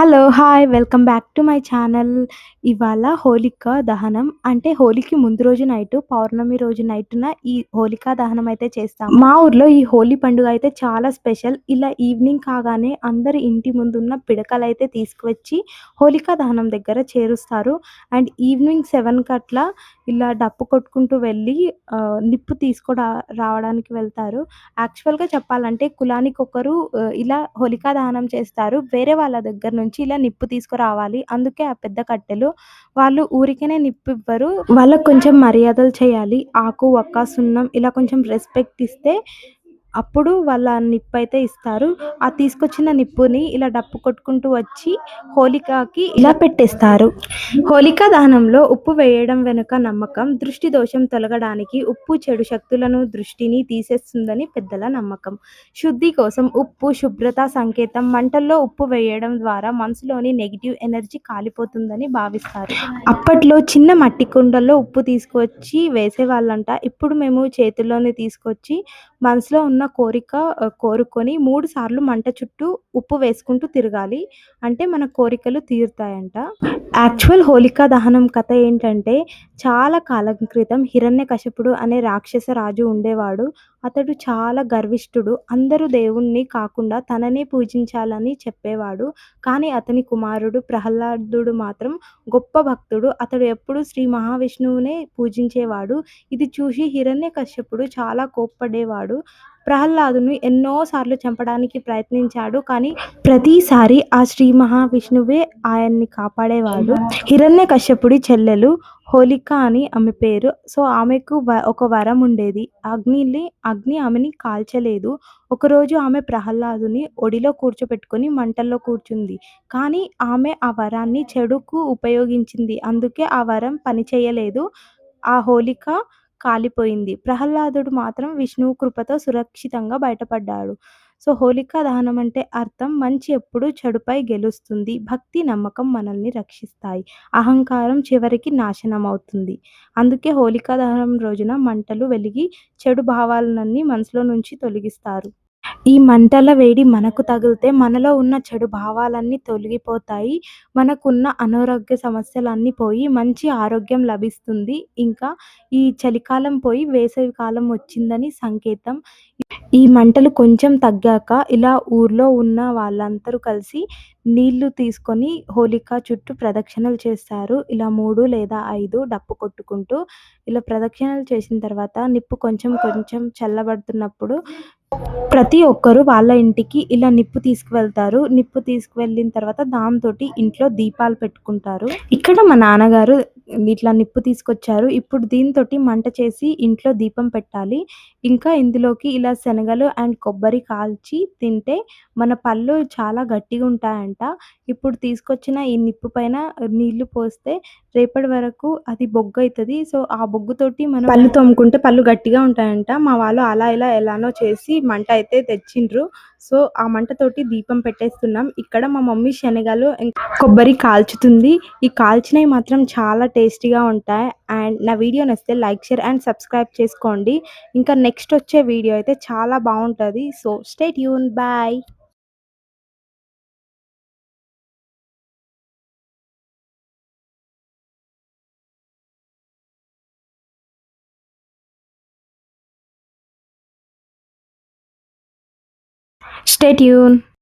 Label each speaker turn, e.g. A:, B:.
A: Hello! Hi! Welcome back to my channel. ఇవాళ హోలికా దహనం అంటే హోలీకి ముందు రోజు నైటు, పౌర్ణమి రోజు నైటున ఈ హోలికా దహనం అయితే చేస్తాము. మా ఊర్లో ఈ హోలీ పండుగ అయితే చాలా స్పెషల్. ఇలా ఈవినింగ్ కాగానే అందరి ఇంటి ముందున్న పిడకలైతే తీసుకువచ్చి హోలికా దహనం దగ్గర చేరుస్తారు. అండ్ ఈవినింగ్ 7కి అట్లా ఇలా డప్పు కొట్టుకుంటూ వెళ్ళి నిప్పు రావడానికి వెళ్తారు. యాక్చువల్‌గా చెప్పాలంటే కులానికొకరు ఇలా హోలికా దహనం చేస్తారు. వేరే వాళ్ళ దగ్గర నుంచి ఇలా నిప్పు తీసుకురావాలి. అందుకే ఆ పెద్ద కట్టెలు. వాళ్ళు ఊరికేనే నిప్పివ్వరు. వాళ్ళకి కొంచెం మర్యాదలు చేయాలి. ఆకు, వక్క, సున్నం ఇలా కొంచెం రెస్పెక్ట్ ఇస్తే అప్పుడు వాళ్ళ నిప్పయితే ఇస్తారు. ఆ తీసుకొచ్చిన నిప్పుని ఇలా డప్పు కొట్టుకుంటూ వచ్చి హోలికాకి ఇలా పెట్టేస్తారు. హోలికా దహనంలో ఉప్పు వేయడం వెనుక నమ్మకం. దృష్టి దోషం తొలగడానికి ఉప్పు చెడు శక్తులను, దృష్టిని తీసేస్తుందని పెద్దల నమ్మకం. శుద్ధి కోసం ఉప్పు శుభ్రత సంకేతం. మంటల్లో ఉప్పు వేయడం ద్వారా మనసులోని నెగెటివ్ ఎనర్జీ కాలిపోతుందని భావిస్తారు. అప్పట్లో చిన్న మట్టి కుండల్లో ఉప్పు తీసుకొచ్చి వేసేవాళ్ళంట. ఇప్పుడు మేము చేతుల్లోనే తీసుకొచ్చి మనసులో ఉన్న కోరుకొని 3 సార్లు మంట చుట్టూ ఉప్పు వేసుకుంటూ తిరగాలి. అంటే మన కోరికలు తీరుతాయంట. యాక్చువల్ హోలికా దహనం కథ ఏంటంటే, చాలా కాలం క్రితం హిరణ్యకశిపుడు అనే రాక్షస రాజు ఉండేవాడు. అతడు చాలా గర్విష్ఠుడు. అందరూ దేవుణ్ణి కాకుండా తననే పూజించాలని చెప్పేవాడు. కానీ అతని కుమారుడు ప్రహ్లాదుడు మాత్రం గొప్ప భక్తుడు. అతడు ఎప్పుడూ శ్రీ మహావిష్ణువునే పూజించేవాడు. ఇది చూసి హిరణ్యకశ్యపుడు చాలా కోప్పడేవాడు. ప్రహ్లాదుని ఎన్నో సార్లు చంపడానికి ప్రయత్నించాడు. కానీ ప్రతిసారి ఆ శ్రీ మహావిష్ణువే ఆయన్ని కాపాడేవాడు. హిరణ్యకశ్యపుడి చెల్లెలు హోలిక అని ఆమె పేరు. సో, ఆమెకు ఒక వరం ఉండేది. అగ్ని ఆమెని కాల్చలేదు. ఒకరోజు ఆమె ప్రహ్లాదుని ఒడిలో కూర్చోపెట్టుకొని మంటల్లో కూర్చుంది. కానీ ఆమె ఆ వరాన్ని చెడుకు ఉపయోగించింది. అందుకే ఆ వరం పనిచేయలేదు. ఆ హోలిక కాలిపోయింది. ప్రహ్లాదుడు మాత్రం విష్ణువు కృపతో సురక్షితంగా బయటపడ్డాడు. సో, హోలికా దహనం అంటే అర్థం మంచి ఎప్పుడు చెడుపై గెలుస్తుంది. భక్తి, నమ్మకం మనల్ని రక్షిస్తాయి. అహంకారం చివరికి నాశనమవుతుంది. అందుకే హోలికా దహనం రోజున మంటలు వెలిగి చెడు భావాలనన్నీ మనసులో నుంచి తొలగిస్తారు. ఈ మంటల వేడి మనకు తగిలితే మనలో ఉన్న చెడు భావాలన్నీ తొలగిపోతాయి. మనకున్న అనారోగ్య సమస్యలన్నీ పోయి మంచి ఆరోగ్యం లభిస్తుంది. ఇంకా ఈ చలికాలం పోయి వేసవి కాలం వచ్చిందని సంకేతం. ఈ మంటలు కొంచెం తగ్గాక ఇలా ఊర్లో ఉన్న వాళ్ళందరూ కలిసి నీళ్లు తీసుకొని హోలికా చుట్టూ ప్రదక్షిణలు చేస్తారు. ఇలా 3 లేదా 5 డప్పు కొట్టుకుంటూ ఇలా ప్రదక్షిణలు చేసిన తర్వాత నిప్పు కొంచెం కొంచెం చల్లబడుతున్నప్పుడు ప్రతి ఒక్కరు వాళ్ళ ఇంటికి ఇలా నిప్పు తీసుకువెళ్తారు. నిప్పు తీసుకువెళ్ళిన తర్వాత దాంతోటి ఇంట్లో దీపాలు పెట్టుకుంటారు. ఇక్కడ మా నాన్నగారు ఇట్లా నిప్పు తీసుకొచ్చారు. ఇప్పుడు దీనితోటి మంట చేసి ఇంట్లో దీపం పెట్టాలి. ఇంకా ఇందులోకి ఇలా శనగలు అండ్ కొబ్బరి కాల్చి తింటే మన పళ్ళు చాలా గట్టిగా ఉంటాయంట. ఇప్పుడు తీసుకొచ్చిన ఈ నిప్పు పైన నీళ్లు పోస్తే రేపటి వరకు అది బొగ్గైతది. సో, ఆ బొగ్గుతోటి మనం పళ్ళు తోముకుంటే పళ్ళు గట్టిగా ఉంటాయంట. మా వాళ్ళు అలా ఇలా ఎలానో చేసి మంట అయితే తెచ్చిండ్రు. సో, ఆ మంటతోటి దీపం పెట్టేస్తున్నాం. ఇక్కడ మా మమ్మీ శనగలు, కొబ్బరి కాల్చుతుంది. ఈ కాల్చినవి మాత్రం చాలా టేస్టీగా ఉంటాయి. అండ్ నా వీడియో నచ్చితే లైక్, షేర్ అండ్ సబ్స్క్రైబ్ చేసుకోండి. ఇంకా నెక్స్ట్ వచ్చే వీడియో అయితే చాలా బావుంటది. So, stay tune. Bye. Stay tune.